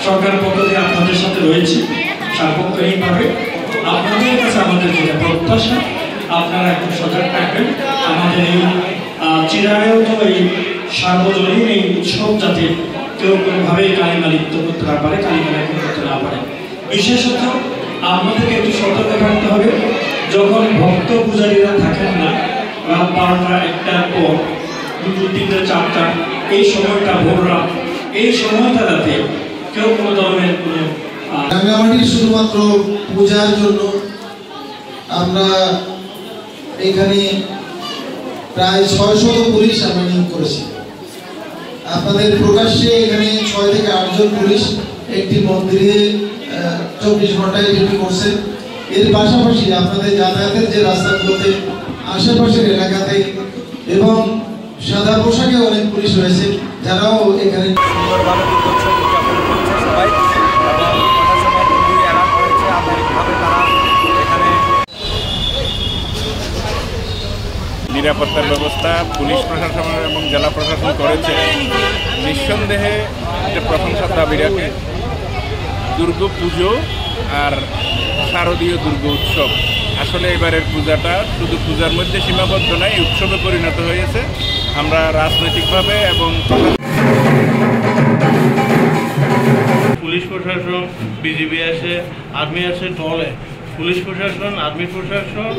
সরকারের পক্ষ থেকে আপনাদের সাথে রয়েছে সার্বক্ষণিকভাবে। আপনাদের কাছে আমাদের যেটা প্রত্যাশা, আপনারা একটু সজাগ থাকবেন। আমাদের এই চিরায়ত এই সার্বজনীন এই উৎসব যাতে কেউ কোনোভাবেই কালিমা লিপ্ত করতে না পারে, কালিমা করতে না পারে। বিশেষত আমাদেরকে একটু সতর্ক থাকতে হবে, যখন ভক্ত পূজারীরা থাকেন না, রাত 12টা 1টার পর 2টো 3টে 4টা এই সময়টা ভোর রাত, এই সময়টা যাতে কেউ কোনো ধরনের কোনো রাঙ্গামাটির শুধুমাত্র পূজার জন্য আমরা এখানে প্রায় 600 পুলিশ আমরা নিয়োগ করেছি। আপনাদের প্রকাশ্যে এখানে 6 থেকে 8 জন পুলিশ একটি মন্দিরে 24 ঘন্টায় ডিউটি করছেন। এর পাশাপাশি আপনাদের যাতায়াতের যে রাস্তাগুলোতে আশেপাশের এলাকাতে এবং সাদা পোশাকে অনেক পুলিশ রয়েছে, যারাও এখানে সুন্দরভাবে দুর্গোৎসব উদযাপন করছে সবাই। নিরাপত্তার ব্যবস্থা পুলিশ প্রশাসন এবং জেলা প্রশাসন করেছে, নিঃসন্দেহে এটা প্রশংসার দাবি রাখে। দুর্গাপুজো আর শারদীয় দুর্গা উৎসব, আসলে এবারের পূজাটা শুধু পূজার মধ্যে সীমাবদ্ধ নয়, উৎসবে পরিণত হয়েছে। আমরা রাজনৈতিকভাবে এবং পুলিশ প্রশাসন, বিজিবি আছে, আর্মি আছে, টলে পুলিশ প্রশাসন, আর্মি প্রশাসন